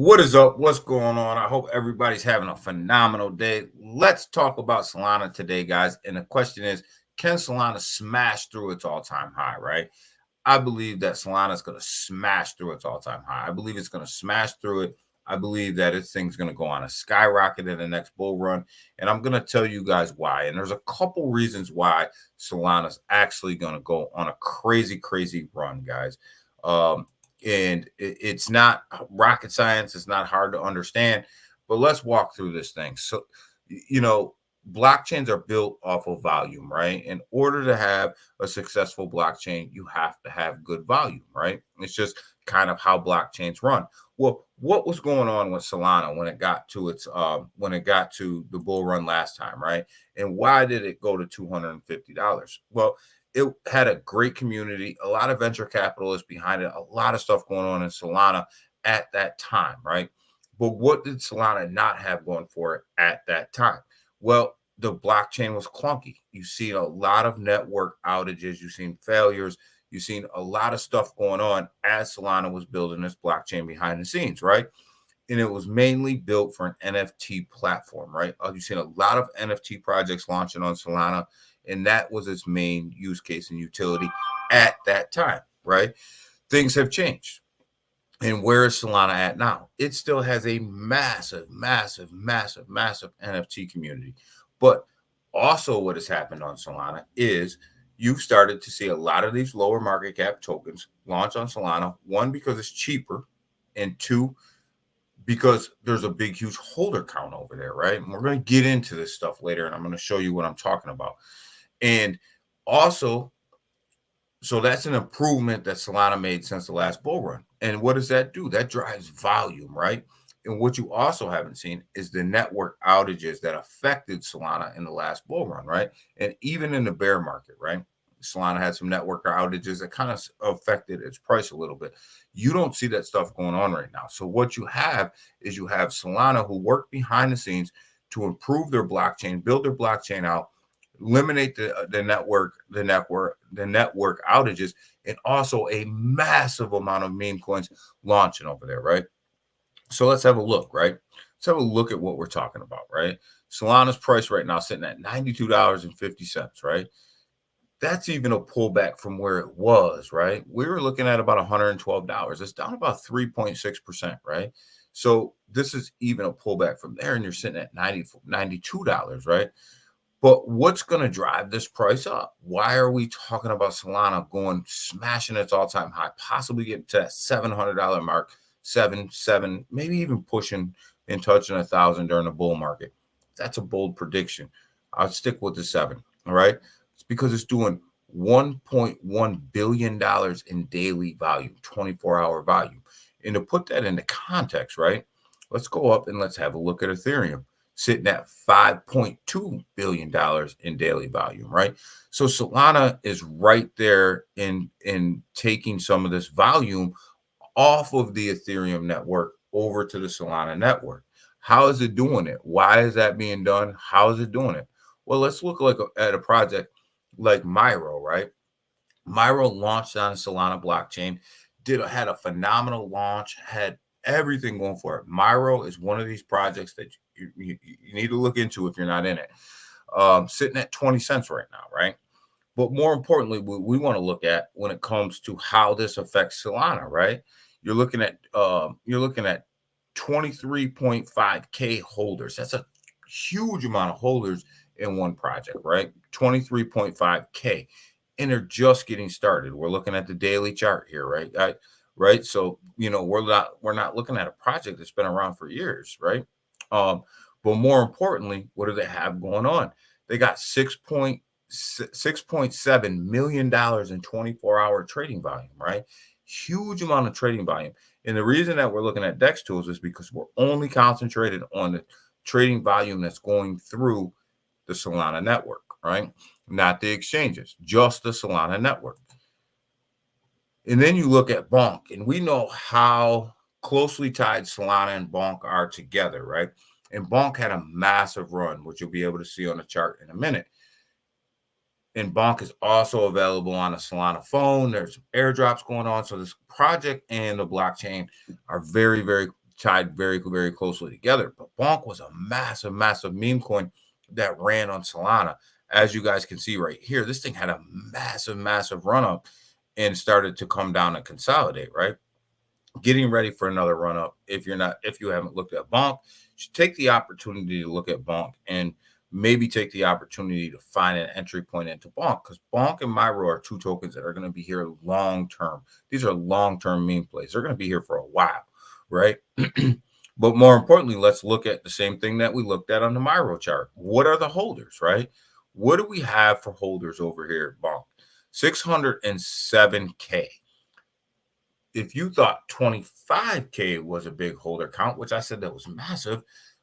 What is up? What's going on? I hope everybody's having a phenomenal day. Let's talk about Solana today, guys. And the question is, can Solana smash through its all-time high, right? I believe that Solana is going to smash through its all-time high. I believe it's going to smash through it. I believe that this thing's going to go on a skyrocket in the next bull run. And I'm going to tell you guys why. And there's a couple reasons why Solana's actually going to go on a crazy, crazy run, guys. And it's not rocket science. It's not hard to understand, but let's walk through this thing. So, you know, blockchains are built off of volume, right? In order to have a successful blockchain, you have to have good volume, right? It's just kind of how blockchains run. Well, what was going on with Solana when it got to the bull run last time, right? And why did it go to $250? Well, it had a great community, a lot of venture capitalists behind it, a lot of stuff going on in Solana at that time, right? But what did Solana not have going for it at that time? Well, the blockchain was clunky. You've seen a lot of network outages, you've seen failures, you've seen a lot of stuff going on as Solana was building this blockchain behind the scenes, right? And it was mainly built for an NFT platform, right? You've seen a lot of NFT projects launching on Solana, and that was its main use case and utility at that time, right? Things have changed. And where is Solana at now? It still has a massive, massive, massive, massive NFT community. But also, what has happened on Solana is you've started to see a lot of these lower market cap tokens launch on Solana. One, because it's cheaper, and two, because there's a big, huge holder count over there, right? And we're going to get into this stuff later, and I'm going to show you what I'm talking about. And also, so that's an improvement that Solana made since the last bull run. And what does that do? That drives volume, right? And what you also haven't seen is the network outages that affected Solana in the last bull run, right? And even in the bear market, right? Solana had some network outages that kind of affected its price a little bit. You don't see that stuff going on right now. So what you have is you have Solana who work behind the scenes to improve their blockchain, build their blockchain out, eliminate the network outages, and also a massive amount of meme coins launching over there, right? So let's have a look, right? Let's have a look at what we're talking about, right? Solana's price right now sitting at $92.50, right? That's even a pullback from where it was, right? We were looking at about $112. It's down about 3.6%, right? So this is even a pullback from there, and you're sitting at $92, right? But what's going to drive this price up? Why are we talking about Solana going smashing its all-time high, possibly getting to that $700 mark, seven, maybe even pushing and touching 1,000 during the bull market? That's a bold prediction. I'll stick with the 7. All right, it's because it's doing $1.1 billion in daily volume, 24-hour volume. And to put that into context, right? Let's go up and let's have a look at Ethereum, sitting at $5.2 billion in daily volume, right? So Solana is right there in taking some of this volume off of the Ethereum network over to the Solana network. How is it doing it? Why is that being done? How is it doing it? Well, let's look at a project like Myro, right? Myro launched on the Solana blockchain, had a phenomenal launch, had everything going for it. Myro is one of these projects that you need to look into if you're not in it. Sitting at 20 cents right now, right? But more importantly, what we want to look at when it comes to how this affects Solana, right? You're looking at 23.5K holders. That's a huge amount of holders in one project, right? 23.5K. And they're just getting started. We're looking at the daily chart here, right? Right. So, we're not looking at a project that's been around for years, right? But more importantly, what do they have going on? They got $6.7 million in 24-hour trading volume, right? Huge amount of trading volume. And the reason that we're looking at DEX tools is because we're only concentrated on the trading volume that's going through the Solana network, right? Not the exchanges, just the Solana network. And then you look at Bonk, and we know how closely tied Solana and Bonk are together, right? And Bonk had a massive run, which you'll be able to see on the chart in a minute. And Bonk is also available on a Solana phone. There's airdrops going on. So this project and the blockchain are very, very tied very, very closely together. But Bonk was a massive, massive meme coin that ran on Solana. As you guys can see right here, this thing had a massive, massive run up and started to come down and consolidate, right? Getting ready for another run up. If you haven't looked at Bonk, you should take the opportunity to look at Bonk and maybe take the opportunity to find an entry point into Bonk, because Bonk and Myro are two tokens that are going to be here long term. These are long term meme plays. They're going to be here for a while, right? But more importantly, let's look at the same thing that we looked at on the Myro chart. What are the holders, right? What do we have for holders over here at Bonk? 607K. If you thought 25K was a big holder count, which I said that was massive,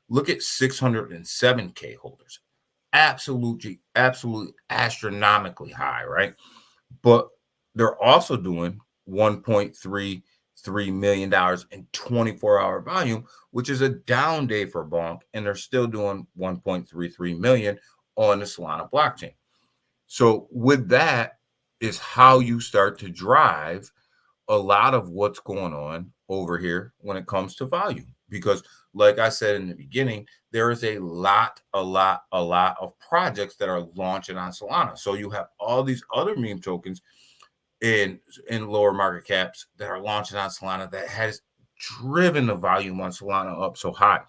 look at 607K holders. Absolutely astronomically high, right? But they're also doing $1.33 million in 24-hour volume, which is a down day for Bonk, and they're still doing 1.33 million on the Solana blockchain. So with that is how you start to drive a lot of what's going on over here when it comes to volume. Because like I said in the beginning, there is a lot of projects that are launching on Solana. So you have all these other meme tokens in lower market caps that are launching on Solana that has driven the volume on Solana up so high.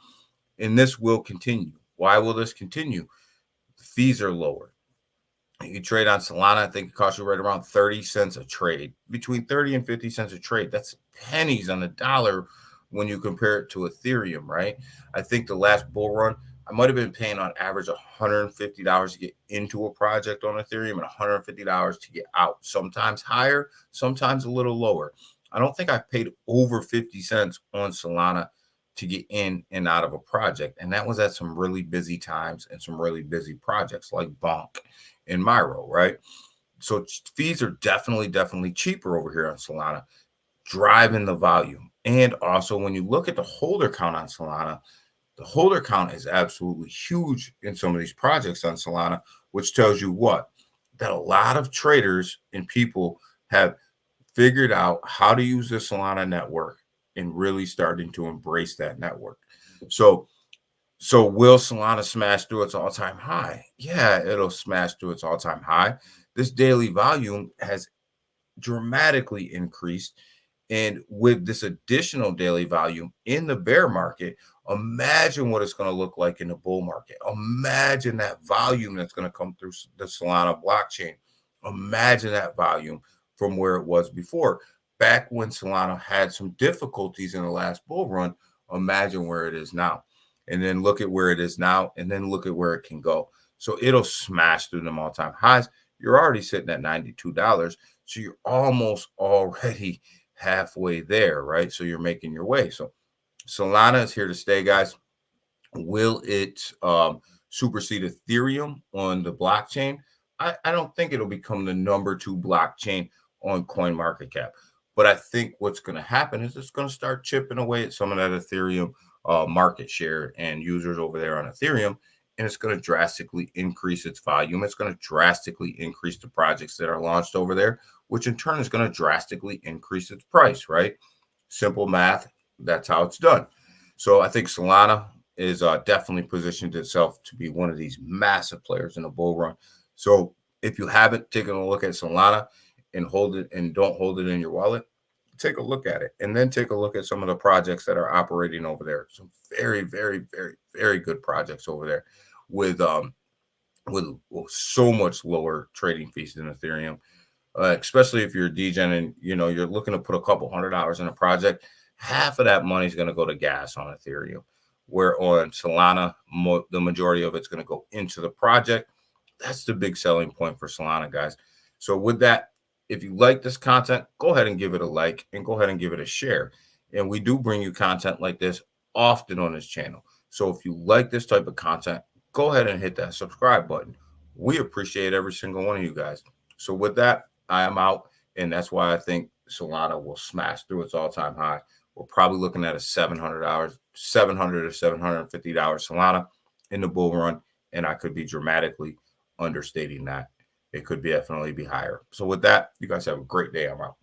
And this will continue. Why will this continue? The fees are lower. You trade on Solana, I think it costs you right around 30 cents a trade, between 30 and 50 cents a trade. That's pennies on the dollar when you compare it to Ethereum, right? I think the last bull run, I might have been paying on average $150 to get into a project on Ethereum and $150 to get out. Sometimes higher, sometimes a little lower. I don't think I've paid over 50 cents on Solana to get in and out of a project. And that was at some really busy times and some really busy projects like Bonk and Myro, right? So fees are definitely cheaper over here on Solana, driving the volume. And also, when you look at the holder count on Solana, the holder count is absolutely huge in some of these projects on Solana, which tells you what? That a lot of traders and people have figured out how to use the Solana network and really starting to embrace that network. So will Solana smash through its all-time high? Yeah, it'll smash through its all-time high. This daily volume has dramatically increased. And with this additional daily volume in the bear market, imagine what it's going to look like in the bull market. Imagine that volume that's going to come through the Solana blockchain. Imagine that volume from where it was before. Back when Solana had some difficulties in the last bull run, imagine where it is now. And then look at where it is now, and then look at where it can go. So it'll smash through them all-time highs. You're already sitting at $92. So you're almost already halfway there, right? So you're making your way. So Solana is here to stay, guys. Will it supersede Ethereum on the blockchain? I don't think it'll become the number 2 blockchain on CoinMarketCap. But I think what's going to happen is it's going to start chipping away at some of that Ethereum market share and users over there on Ethereum. And it's going to drastically increase its volume. It's going to drastically increase the projects that are launched over there, which in turn is going to drastically increase its price, right? Simple math. That's how it's done. So I think Solana is definitely positioned itself to be one of these massive players in the bull run. So if you haven't taken a look at Solana and hold it and don't hold it in your wallet, take a look at it, and then take a look at some of the projects that are operating over there. Some very good projects over there with so much lower trading fees than Ethereum. Especially if you're a degen and you're looking to put a couple $100 in a project, half of that money is going to go to gas on Ethereum, where on Solana, the majority of it's going to go into the project. That's the big selling point for Solana, guys. So with that, if you like this content, go ahead and give it a like and go ahead and give it a share. And we do bring you content like this often on this channel. So if you like this type of content, go ahead and hit that subscribe button. We appreciate every single one of you guys. So with that, I am out. And that's why I think Solana will smash through its all-time high. We're probably looking at a $700 to $750 Solana in the bull run. And I could be dramatically understating that. It could definitely be higher. So with that, you guys have a great day. I'm out.